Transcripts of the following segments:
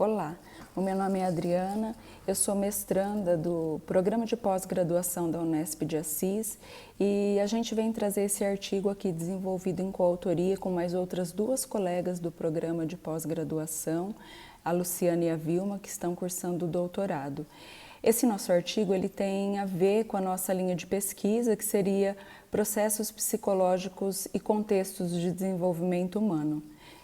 Olá, o meu nome é Adriana, eu sou mestranda do Programa de Pós-Graduação da Unesp de Assis e a gente vem trazer esse artigo aqui desenvolvido em coautoria com mais outras duas colegas do Programa de Pós-Graduação, a Luciana e a Vilma, que estão cursando o doutorado. Esse nosso artigo ele tem a ver com a nossa linha de pesquisa, que seria processos psicológicos e contextos de desenvolvimento humano.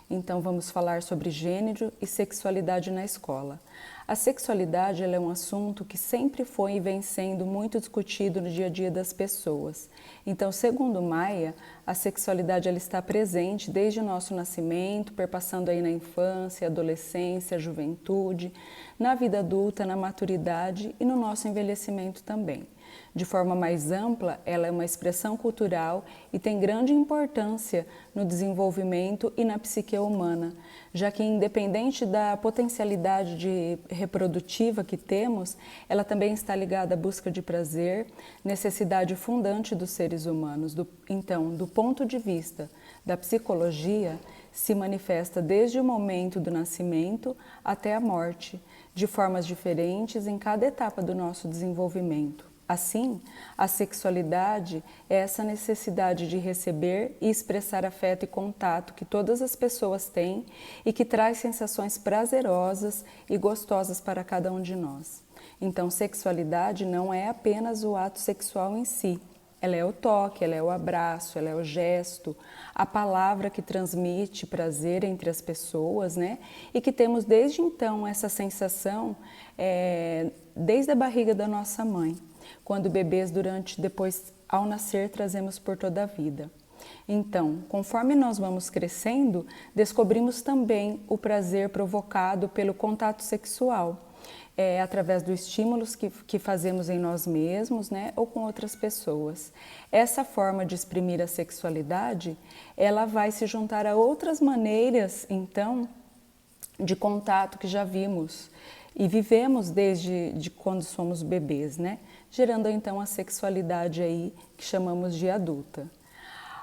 Então vamos falar sobre gênero e sexualidade na escola. A sexualidade ela é um assunto que sempre foi e vem sendo muito discutido no dia a dia das pessoas. Então, segundo Maia, a sexualidade ela está presente desde o nosso nascimento, perpassando aí na infância, adolescência, juventude, na vida adulta, na maturidade e no nosso envelhecimento também. De forma mais ampla, ela é uma expressão cultural e tem grande importância no desenvolvimento e na psique humana, já que independente da potencialidade reprodutiva que temos, ela também está ligada à busca de prazer, necessidade fundante dos seres humanos. Então, do ponto de vista da psicologia, se manifesta desde o momento do nascimento até a morte, de formas diferentes em cada etapa do nosso desenvolvimento. Assim, a sexualidade é essa necessidade de receber e expressar afeto e contato que todas as pessoas têm e que traz sensações prazerosas e gostosas para cada um de nós. Então, sexualidade não é apenas o ato sexual em si. Ela é o toque, ela é o abraço, ela é o gesto, a palavra que transmite prazer entre as pessoas, né? E que temos desde então essa sensação desde a barriga da nossa mãe. Quando bebês, depois, ao nascer, trazemos por toda a vida. Então, conforme nós vamos crescendo, descobrimos também o prazer provocado pelo contato sexual, através dos estímulos que fazemos em nós mesmos, né, ou com outras pessoas. Essa forma de exprimir a sexualidade, ela vai se juntar a outras maneiras, então, de contato que já vimos e vivemos desde quando somos bebês, né? Gerando então a sexualidade aí que chamamos de adulta.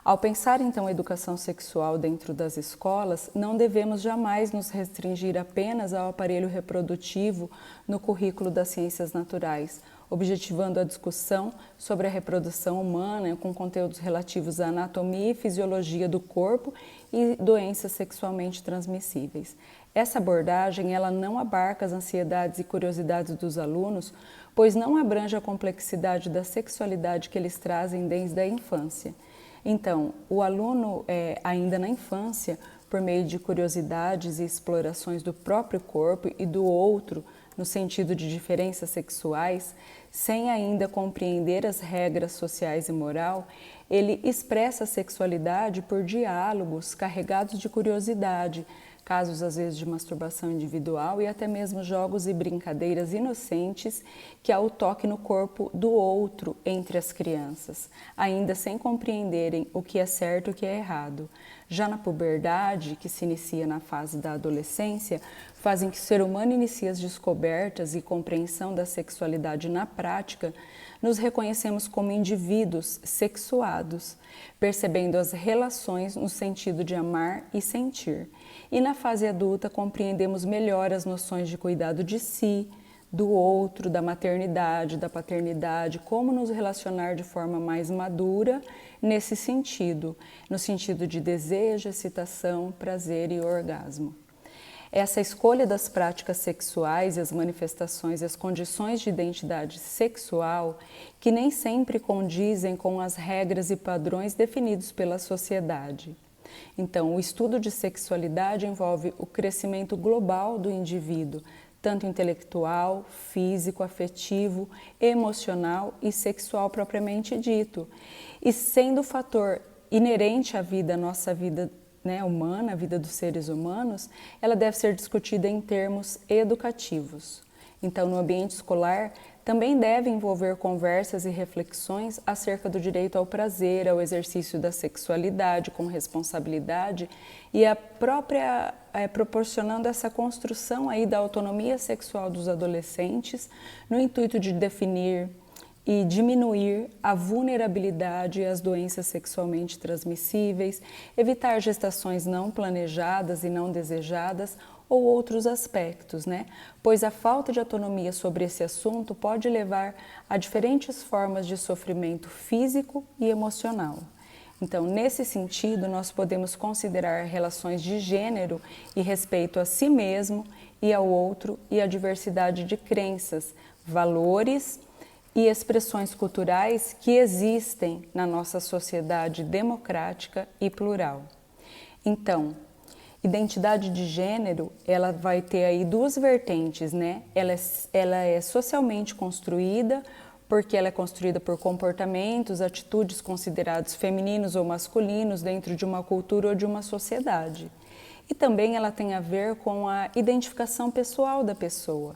Ao pensar então a educação sexual dentro das escolas, não devemos jamais nos restringir apenas ao aparelho reprodutivo no currículo das ciências naturais, objetivando a discussão sobre a reprodução humana com conteúdos relativos à anatomia e fisiologia do corpo e doenças sexualmente transmissíveis. Essa abordagem ela não abarca as ansiedades e curiosidades dos alunos, pois não abrange a complexidade da sexualidade que eles trazem desde a infância. Então, o aluno, ainda na infância, por meio de curiosidades e explorações do próprio corpo e do outro, no sentido de diferenças sexuais, sem ainda compreender as regras sociais e moral, ele expressa a sexualidade por diálogos carregados de curiosidade, casos às vezes de masturbação individual e até mesmo jogos e brincadeiras inocentes que há o toque no corpo do outro entre as crianças, ainda sem compreenderem o que é certo e o que é errado. Já na puberdade, que se inicia na fase da adolescência, fazem que o ser humano inicie as descobertas e compreensão da sexualidade na prática, nos reconhecemos como indivíduos sexuados, percebendo as relações no sentido de amar e sentir. E na fase adulta compreendemos melhor as noções de cuidado de si, do outro, da maternidade, da paternidade, como nos relacionar de forma mais madura nesse sentido, no sentido de desejo, excitação, prazer e orgasmo. Essa escolha das práticas sexuais e as manifestações e as condições de identidade sexual que nem sempre condizem com as regras e padrões definidos pela sociedade. Então, o estudo de sexualidade envolve o crescimento global do indivíduo, tanto intelectual, físico, afetivo, emocional e sexual propriamente dito. E sendo fator inerente à vida, nossa vida humana, a vida dos seres humanos, ela deve ser discutida em termos educativos. Então, no ambiente escolar, também deve envolver conversas e reflexões acerca do direito ao prazer, ao exercício da sexualidade com responsabilidade e a própria proporcionando essa construção aí da autonomia sexual dos adolescentes no intuito de definir e diminuir a vulnerabilidade às doenças sexualmente transmissíveis, evitar gestações não planejadas e não desejadas ou outros aspectos, né? Pois a falta de autonomia sobre esse assunto pode levar a diferentes formas de sofrimento físico e emocional. Então, nesse sentido, nós podemos considerar relações de gênero e respeito a si mesmo e ao outro e a diversidade de crenças, valores e expressões culturais que existem na nossa sociedade democrática e plural. Então, identidade de gênero, ela vai ter aí duas vertentes, né? Ela é socialmente construída, porque ela é construída por comportamentos, atitudes considerados femininos ou masculinos dentro de uma cultura ou de uma sociedade. E também ela tem a ver com a identificação pessoal da pessoa.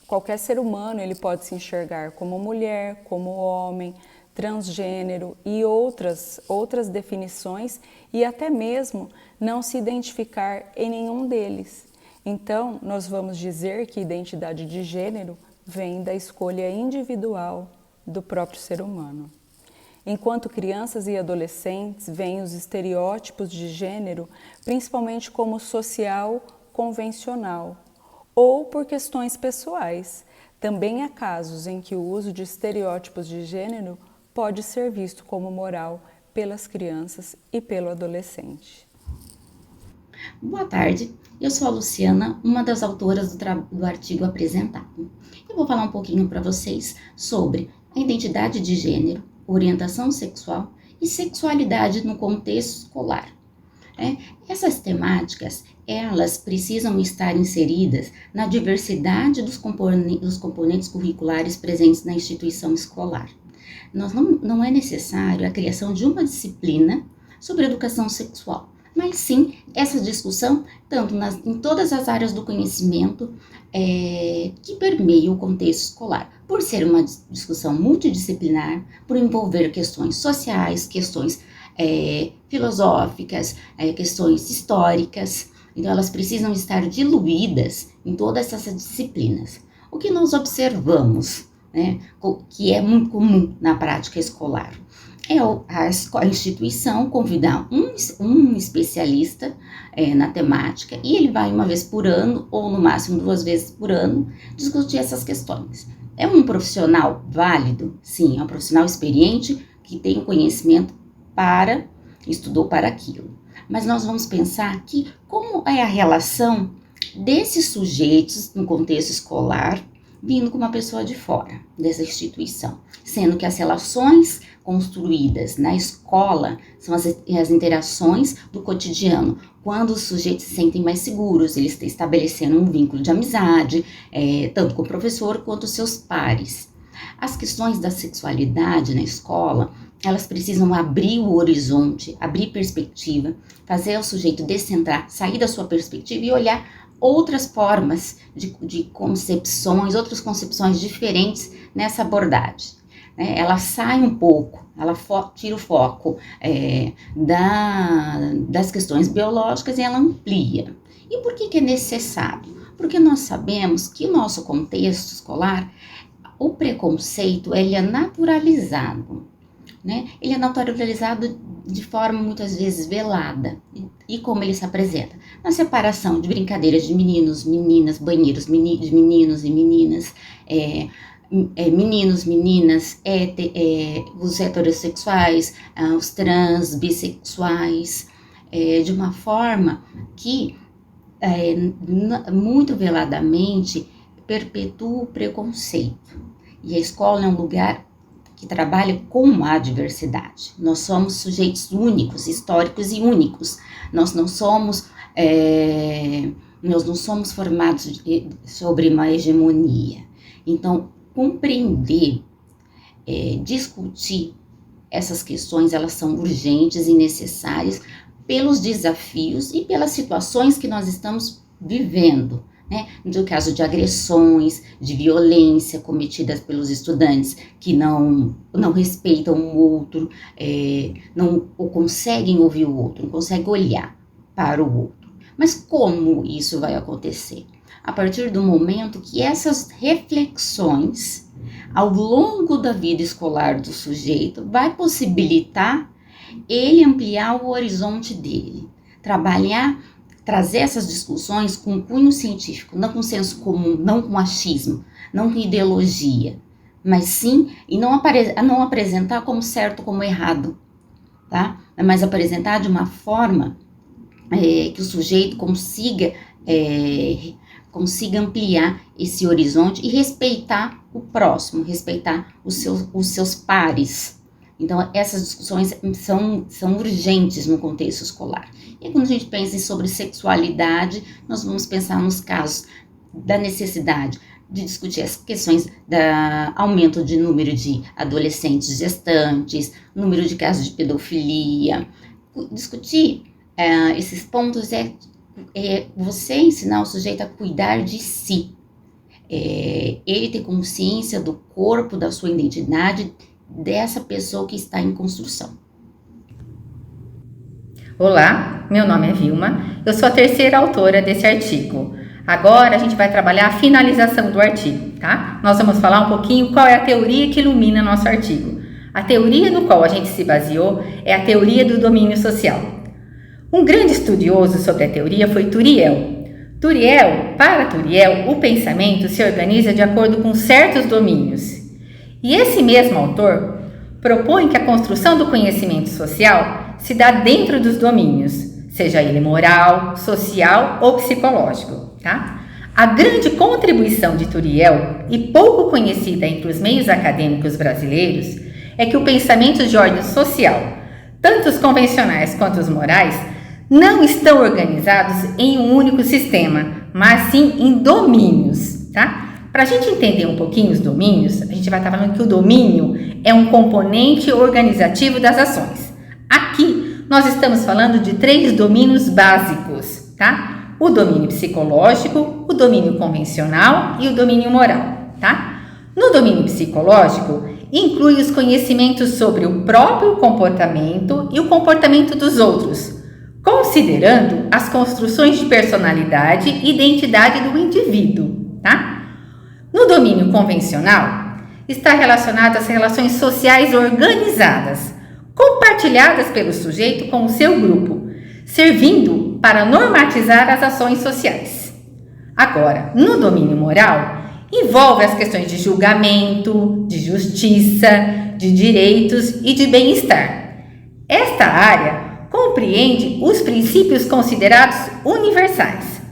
Qualquer ser humano ele pode se enxergar como mulher, como homem, transgênero e outras definições e até mesmo não se identificar em nenhum deles. Então, nós vamos dizer que identidade de gênero vem da escolha individual do próprio ser humano. Enquanto crianças e adolescentes veem os estereótipos de gênero principalmente como social convencional ou por questões pessoais. Também há casos em que o uso de estereótipos de gênero pode ser visto como moral pelas crianças e pelo adolescente. Boa tarde, eu sou a Luciana, uma das autoras do artigo apresentado. Eu vou falar um pouquinho para vocês sobre a identidade de gênero, orientação sexual e sexualidade no contexto escolar. Essas temáticas, elas precisam estar inseridas na diversidade dos componentes curriculares presentes na instituição escolar. Não é necessário a criação de uma disciplina sobre educação sexual, mas sim essa discussão tanto em todas as áreas do conhecimento que permeiam o contexto escolar, por ser uma discussão multidisciplinar, por envolver questões sociais, questões filosóficas, questões históricas. Então elas precisam estar diluídas em todas essas disciplinas. O que nós observamos, que é muito comum na prática escolar, é a instituição convidar um especialista na temática e ele vai uma vez por ano, ou no máximo 2 vezes por ano, discutir essas questões. É um profissional válido? Sim, é um profissional experiente que tem conhecimento estudou para aquilo. Mas nós vamos pensar que como é a relação desses sujeitos no contexto escolar vindo com uma pessoa de fora dessa instituição, sendo que as relações construídas na escola são as interações do cotidiano, quando os sujeitos se sentem mais seguros, eles estabelecendo um vínculo de amizade, tanto com o professor quanto os seus pares. As questões da sexualidade na escola, elas precisam abrir o horizonte, abrir perspectiva, fazer o sujeito descentrar, sair da sua perspectiva e olhar outras formas de concepções, outras concepções diferentes nessa abordagem. Ela sai um pouco, ela tira o foco das questões biológicas e ela amplia. E por que é necessário? Porque nós sabemos que o nosso contexto escolar, o preconceito, ele é naturalizado. Ele é naturalizado de forma muitas vezes velada. E como ele se apresenta? Na separação de brincadeiras de meninos, meninas, banheiros de meninos e meninas, meninos, meninas, os heterossexuais, os trans, bissexuais, de uma forma que muito veladamente perpetua o preconceito. E a escola é um lugar que trabalha com a diversidade. Nós somos sujeitos únicos, históricos e únicos. Nós não somos formados sobre uma hegemonia. Então, compreender, discutir essas questões, elas são urgentes e necessárias pelos desafios e pelas situações que nós estamos vivendo. No caso de agressões, de violência cometidas pelos estudantes que não respeitam o outro, não conseguem ouvir o outro, não conseguem olhar para o outro. Mas como isso vai acontecer? A partir do momento que essas reflexões ao longo da vida escolar do sujeito vai possibilitar ele ampliar o horizonte dele, trabalhar trazer essas discussões com cunho científico, não com senso comum, não com achismo, não com ideologia, mas sim, e não apresentar como certo, como errado, tá? Mas apresentar de uma forma que o sujeito consiga ampliar esse horizonte e respeitar o próximo, respeitar os seus pares. Então, essas discussões são urgentes no contexto escolar. E quando a gente pensa sobre sexualidade, nós vamos pensar nos casos da necessidade de discutir as questões do aumento de número de adolescentes gestantes, número de casos de pedofilia. Discutir esses pontos é você ensinar o sujeito a cuidar de si. Ele ter consciência do corpo, da sua identidade, dessa pessoa que está em construção. Olá, meu nome é Vilma, eu sou a terceira autora desse artigo. Agora a gente vai trabalhar a finalização do artigo, tá? Nós vamos falar um pouquinho qual é a teoria que ilumina nosso artigo. A teoria no qual a gente se baseou é a teoria do domínio social. Um grande estudioso sobre a teoria foi Turiel. Para Turiel, o pensamento se organiza de acordo com certos domínios. E esse mesmo autor propõe que a construção do conhecimento social se dá dentro dos domínios, seja ele moral, social ou psicológico, tá? A grande contribuição de Turiel, e pouco conhecida entre os meios acadêmicos brasileiros, é que o pensamento de ordem social, tanto os convencionais quanto os morais, não estão organizados em um único sistema, mas sim em domínios, tá? Para a gente entender um pouquinho os domínios, a gente vai estar falando que o domínio é um componente organizativo das ações. Aqui, nós estamos falando de 3 domínios básicos, tá? O domínio psicológico, o domínio convencional e o domínio moral, tá? No domínio psicológico, inclui os conhecimentos sobre o próprio comportamento e o comportamento dos outros, considerando as construções de personalidade e identidade do indivíduo, tá? No domínio convencional, está relacionado às relações sociais organizadas, compartilhadas pelo sujeito com o seu grupo, servindo para normatizar as ações sociais. Agora, no domínio moral, envolve as questões de julgamento, de justiça, de direitos e de bem-estar. Esta área compreende os princípios considerados universais.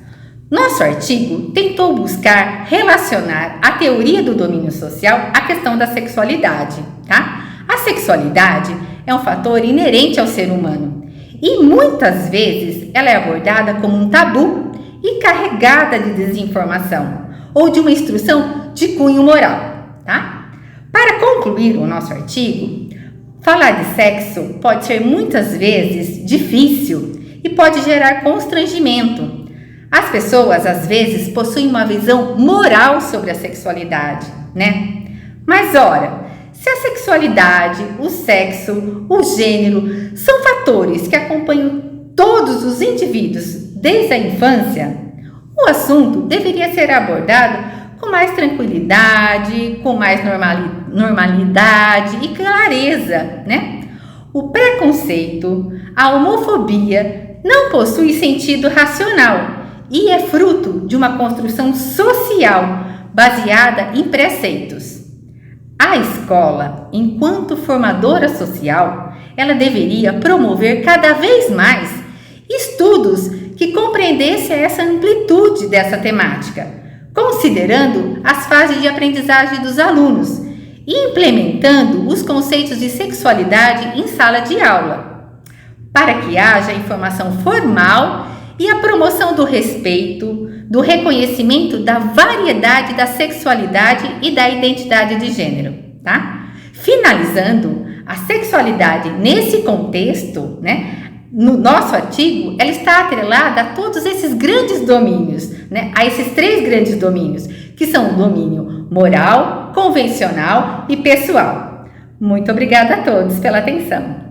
Nosso artigo tentou buscar relacionar a teoria do domínio social à questão da sexualidade, tá? A sexualidade é um fator inerente ao ser humano e muitas vezes ela é abordada como um tabu e carregada de desinformação ou de uma instrução de cunho moral, tá? Para concluir o nosso artigo, falar de sexo pode ser muitas vezes difícil e pode gerar constrangimento. As pessoas, às vezes, possuem uma visão moral sobre a sexualidade, né? Mas, ora, se a sexualidade, o sexo, o gênero são fatores que acompanham todos os indivíduos desde a infância, o assunto deveria ser abordado com mais tranquilidade, com mais normalidade e clareza, né? O preconceito, a homofobia não possui sentido racional e é fruto de uma construção social baseada em preceitos. A escola, enquanto formadora social, ela deveria promover cada vez mais estudos que compreendessem essa amplitude dessa temática, considerando as fases de aprendizagem dos alunos e implementando os conceitos de sexualidade em sala de aula, para que haja informação formal e a promoção do respeito, do reconhecimento da variedade da sexualidade e da identidade de gênero, tá? Finalizando, a sexualidade nesse contexto, né, no nosso artigo, ela está atrelada a todos esses grandes domínios, né, a esses 3 grandes domínios, que são o domínio moral, convencional e pessoal. Muito obrigada a todos pela atenção.